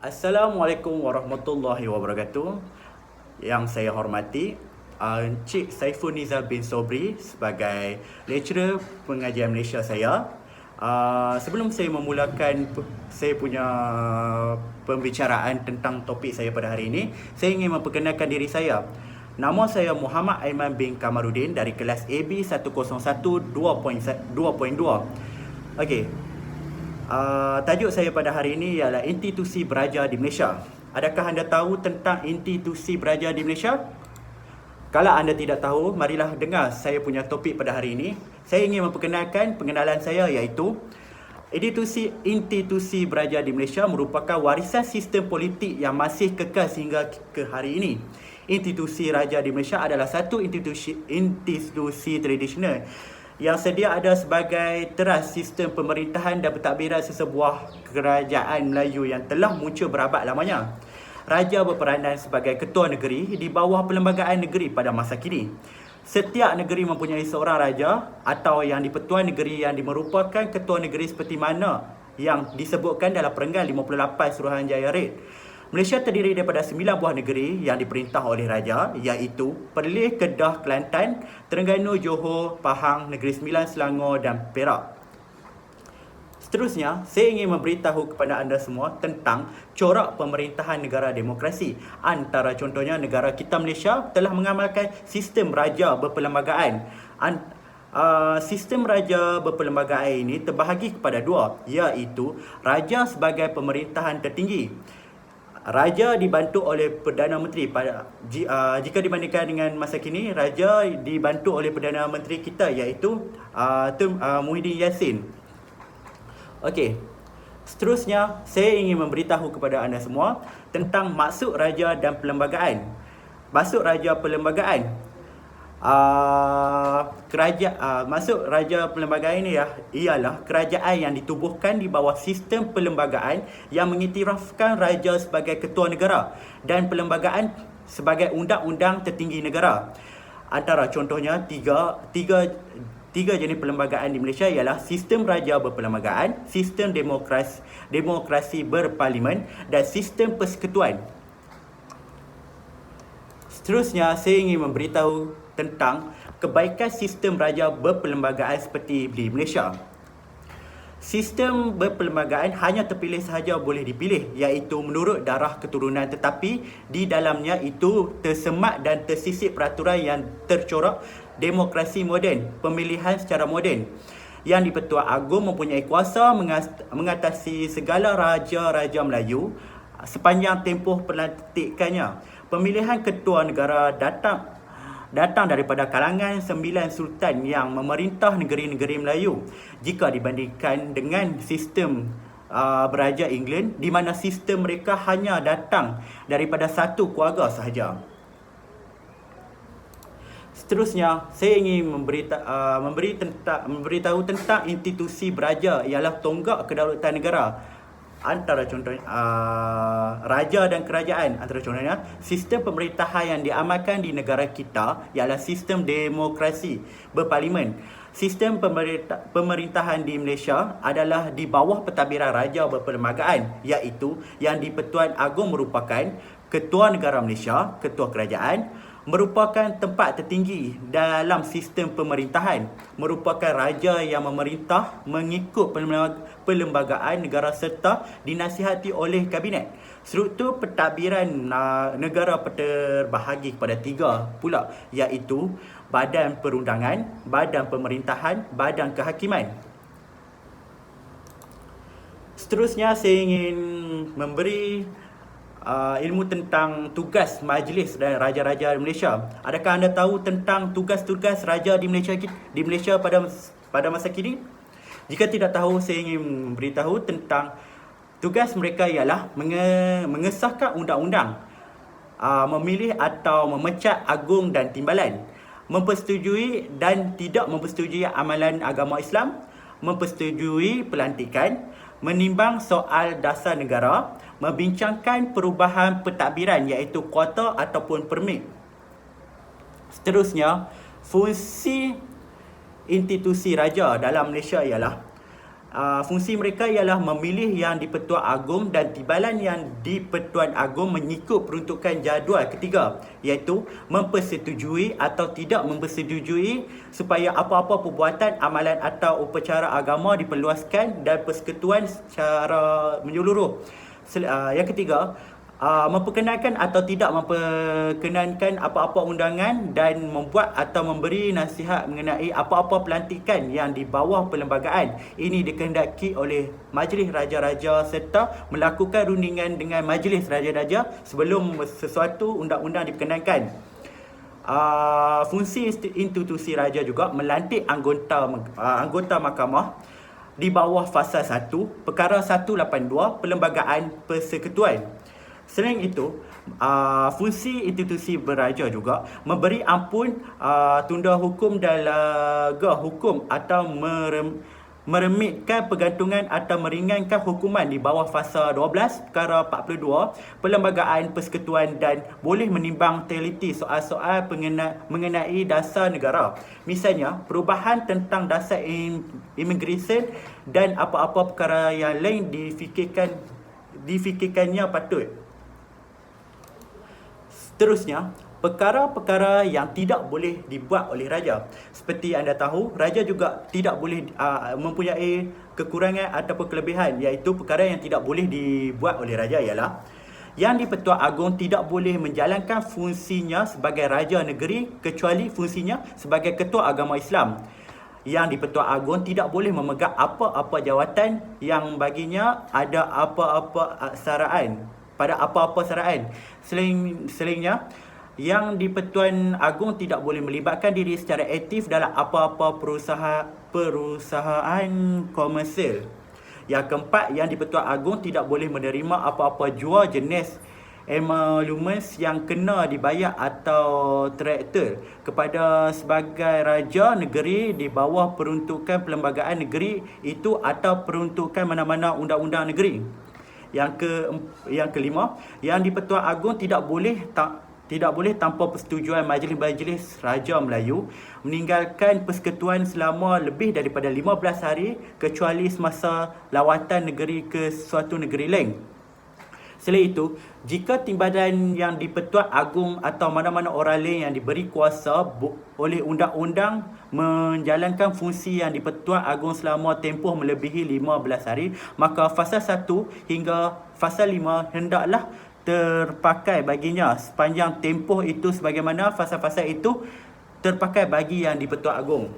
Assalamualaikum warahmatullahi wabarakatuh. Yang saya hormati Encik Saiful Nizam bin Sobri sebagai lecturer pengajian Malaysia saya. Sebelum saya memulakan saya punya pembicaraan tentang topik saya pada hari ini, saya ingin memperkenalkan diri saya. Nama saya Muhammad Aiman bin Kamarudin dari kelas AB 101 2.2. Okey. Tajuk saya pada hari ini ialah institusi beraja di Malaysia. Adakah anda tahu tentang institusi beraja di Malaysia? Kalau anda tidak tahu, marilah dengar saya punya topik pada hari ini. Saya ingin memperkenalkan pengenalan saya iaitu institusi beraja di Malaysia merupakan warisan sistem politik yang masih kekal sehingga ke hari ini. Institusi raja di Malaysia adalah satu institusi tradisional yang sedia ada sebagai teras sistem pemerintahan dan pentadbiran sesebuah kerajaan Melayu yang telah muncul berabad lamanya. Raja berperanan sebagai ketua negeri di bawah perlembagaan negeri pada masa kini. Setiap negeri mempunyai seorang raja atau yang di-Pertuan Negeri yang merupakan ketua negeri seperti mana yang disebutkan dalam Perenggan 58 Suruhanjaya Red. Malaysia terdiri daripada 9 buah negeri yang diperintah oleh raja, iaitu Perlis, Kedah, Kelantan, Terengganu, Johor, Pahang, Negeri Sembilan, Selangor dan Perak. Seterusnya, saya ingin memberitahu kepada anda semua tentang corak pemerintahan negara demokrasi. Antara contohnya, negara kita Malaysia telah mengamalkan sistem raja berperlembagaan. Sistem raja berperlembagaan ini terbahagi kepada dua, iaitu raja sebagai pemerintahan tertinggi. Raja dibantu oleh Perdana Menteri. Jika dibandingkan dengan masa kini, Raja dibantu oleh Perdana Menteri kita iaitu Muhyiddin Yassin. Okey. Seterusnya, saya ingin memberitahu kepada anda semua tentang maksud Raja dan perlembagaan. Maksud Raja perlembagaan. Maksud raja perlembagaan ini ialah kerajaan yang ditubuhkan di bawah sistem perlembagaan yang mengiktirafkan raja sebagai ketua negara dan perlembagaan sebagai undang-undang tertinggi negara. Antara contohnya tiga jenis perlembagaan di Malaysia ialah sistem raja berperlembagaan, sistem demokrasi berparlimen dan sistem persekutuan. Seterusnya, saya ingin memberitahu tentang kebaikan sistem raja berperlembagaan seperti di Malaysia. Sistem berperlembagaan hanya terpilih sahaja boleh dipilih, iaitu menurut darah keturunan, tetapi di dalamnya itu tersemat dan tersisip peraturan yang tercorak demokrasi moden, pemilihan secara moden. Yang di-Pertuan Agong mempunyai kuasa mengatasi segala raja-raja Melayu sepanjang tempoh pelantikannya. Pemilihan ketua negara datang daripada kalangan 9 sultan yang memerintah negeri-negeri Melayu jika dibandingkan dengan sistem beraja England di mana sistem mereka hanya datang daripada satu keluarga sahaja. Seterusnya, saya ingin memberitahu tentang institusi beraja ialah tonggak kedaulatan negara. Antara contohnya raja dan kerajaan. Antara contohnya sistem pemerintahan yang diamalkan di negara kita ialah sistem demokrasi berparlimen. Sistem pemerintahan di Malaysia adalah di bawah pentadbiran raja berperlembagaan, iaitu yang di-Pertuan Agong merupakan ketua negara Malaysia, ketua kerajaan, merupakan tempat tertinggi dalam sistem pemerintahan, merupakan raja yang memerintah mengikut perlembagaan negara serta dinasihati oleh kabinet. Struktur pentadbiran negara terbahagi kepada 3 pula, iaitu Badan Perundangan, Badan Pemerintahan, Badan Kehakiman. Seterusnya, saya ingin memberi ilmu tentang tugas majlis dan raja-raja di Malaysia. Adakah anda tahu tentang tugas-tugas raja di Malaysia pada masa kini? Jika tidak tahu, saya ingin memberitahu tentang tugas mereka ialah mengesahkan undang-undang, memilih atau memecat agung dan timbalan, mempersetujui dan tidak mempersetujui amalan agama Islam, mempersetujui pelantikan, menimbang soal dasar negara, membincangkan perubahan pentadbiran iaitu kuota ataupun permit. Seterusnya, fungsi institusi raja dalam Malaysia ialah Fungsi mereka ialah memilih Yang di-Pertuan Agong dan timbalan Yang di-Pertuan Agong mengikut peruntukan jadual ketiga, iaitu mempersetujui atau tidak mempersetujui supaya apa-apa perbuatan, amalan atau upacara agama diperluaskan dan persekutuan secara menyeluruh. Yang ketiga, memperkenankan atau tidak memperkenankan apa-apa undangan dan membuat atau memberi nasihat mengenai apa-apa pelantikan yang di bawah perlembagaan. Ini dikehendaki oleh Majlis Raja-Raja serta melakukan rundingan dengan Majlis Raja-Raja sebelum sesuatu undang-undang diperkenankan. Fungsi institusi raja juga melantik anggota mahkamah di bawah fasa 1, perkara 182 Perlembagaan Persekutuan. Selain itu, fungsi institusi beraja juga memberi ampun, tunda hukum dan laga hukum atau meremitkan pergantungan atau meringankan hukuman di bawah fasa 12 perkara 42 Perlembagaan Persekutuan dan boleh menimbang teliti soal-soal mengenai dasar negara. Misalnya, perubahan tentang dasar immigration dan apa-apa perkara yang lain difikirkannya patut. Seterusnya, perkara-perkara yang tidak boleh dibuat oleh raja. Seperti anda tahu, raja juga tidak boleh mempunyai kekurangan ataupun kelebihan, iaitu perkara yang tidak boleh dibuat oleh raja ialah Yang di-Pertuan Agong tidak boleh menjalankan fungsinya sebagai raja negeri kecuali fungsinya sebagai ketua agama Islam. Yang di-Pertuan Agong tidak boleh memegang apa-apa jawatan yang baginya ada apa-apa saraan pada apa-apa saraan. Selainnya, Yang di-Pertuan Agong tidak boleh melibatkan diri secara aktif dalam apa-apa perusahaan komersial. Yang keempat, Yang di-Pertuan Agong tidak boleh menerima apa-apa jua jenis emoluments yang kena dibayar atau traktor kepada sebagai raja negeri di bawah peruntukan perlembagaan negeri itu atau peruntukan mana-mana undang-undang negeri. Yang kelima, Yang di-Pertuan Agong tidak boleh tanpa persetujuan Majlis-Majlis Raja Melayu meninggalkan persekutuan selama lebih daripada 15 hari kecuali semasa lawatan negeri ke suatu negeri lain. Selain itu, jika timbalan Yang di-Pertuan Agong atau mana-mana orang lain yang diberi kuasa oleh undang-undang menjalankan fungsi Yang di-Pertuan Agong selama tempoh melebihi 15 hari, maka fasa 1 hingga fasa 5 hendaklah terpakai baginya sepanjang tempoh itu sebagaimana fasa-fasa itu terpakai bagi Yang di-Pertuan Agong.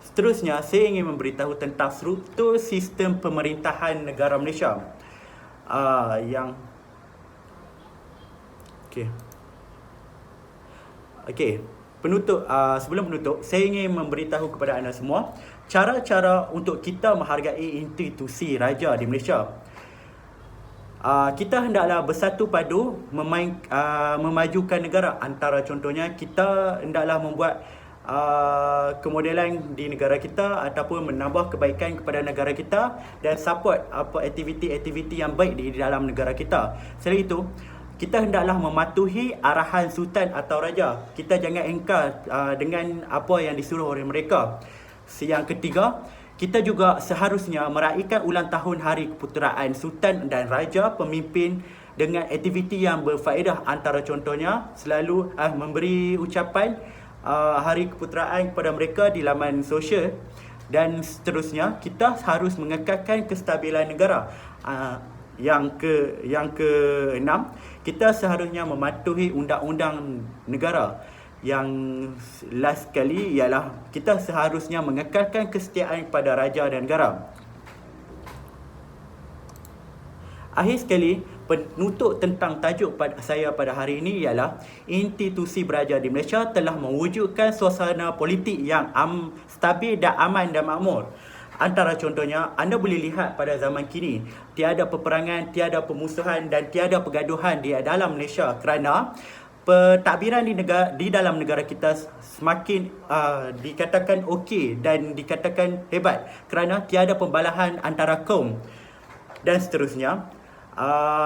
Seterusnya, saya ingin memberitahu tentang struktur sistem pemerintahan negara Malaysia. Sebelum penutup, saya ingin memberitahu kepada anda semua cara-cara untuk kita menghargai institusi raja di Malaysia. Kita hendaklah bersatu padu memajukan negara. Antara contohnya, kita hendaklah membuat kemodelan di negara kita ataupun menambah kebaikan kepada negara kita dan support aktiviti-aktiviti yang baik di dalam negara kita. Selain itu, kita hendaklah mematuhi arahan sultan atau raja. Kita jangan engkar dengan apa yang disuruh oleh mereka. Yang ketiga, kita juga seharusnya meraihkan ulang tahun hari keputeraan sultan dan raja pemimpin dengan aktiviti yang berfaedah. Antara contohnya, selalu memberi ucapan hari keputeraan kepada mereka di laman sosial. Dan seterusnya, kita harus mengekalkan kestabilan negara. Yang keenam, kita seharusnya mematuhi undang-undang negara. Yang last sekali ialah kita seharusnya mengekalkan kesetiaan kepada raja dan negara. Akhir sekali, penutup tentang tajuk saya pada hari ini ialah institusi beraja di Malaysia telah mewujudkan suasana politik yang stabil dan aman dan makmur. Antara contohnya, anda boleh lihat pada zaman kini, tiada peperangan, tiada pemusuhan dan tiada pergaduhan di dalam Malaysia kerana pentadbiran di dalam negara kita semakin dikatakan okey dan dikatakan hebat kerana tiada pembalahan antara kaum. Dan seterusnya,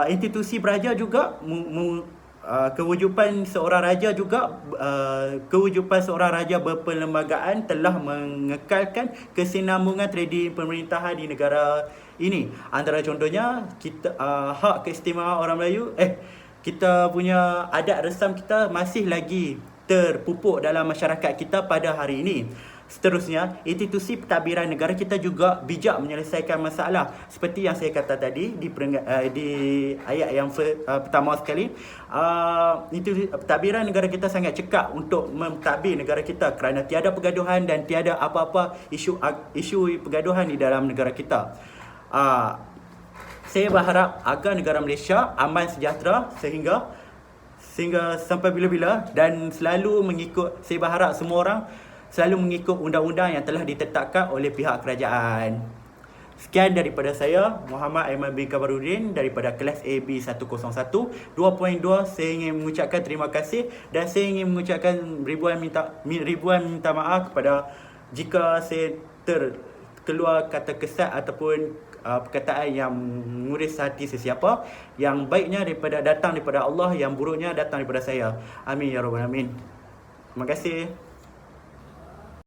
institusi beraja juga kewujuban seorang raja juga kewujuban seorang raja berperlembagaan telah mengekalkan kesinambungan tradisi pemerintahan di negara ini. Antara contohnya kita hak keistimewaan orang Melayu kita punya adat resam kita masih lagi terpupuk dalam masyarakat kita pada hari ini. Seterusnya, institusi pentadbiran negara kita juga bijak menyelesaikan masalah. Seperti yang saya kata tadi di ayat yang pertama sekali, institusi pentadbiran negara kita sangat cekap untuk mentadbir negara kita kerana tiada pergaduhan dan tiada apa-apa isu pergaduhan di dalam negara kita. Saya berharap agar negara Malaysia aman sejahtera sehingga sampai bila-bila dan selalu mengikut, saya berharap semua orang selalu mengikut undang-undang yang telah ditetapkan oleh pihak kerajaan. Sekian daripada saya, Muhammad Aiman bin Kabarudin daripada kelas AB 101 2.2. Saya ingin mengucapkan terima kasih dan saya ingin mengucapkan ribuan minta maaf kepada jika saya terkeluar kata kesat ataupun perkataan yang menguris hati sesiapa. Yang baiknya datang daripada Allah, yang buruknya datang daripada saya. Amin ya rabbal alamin. Terima kasih.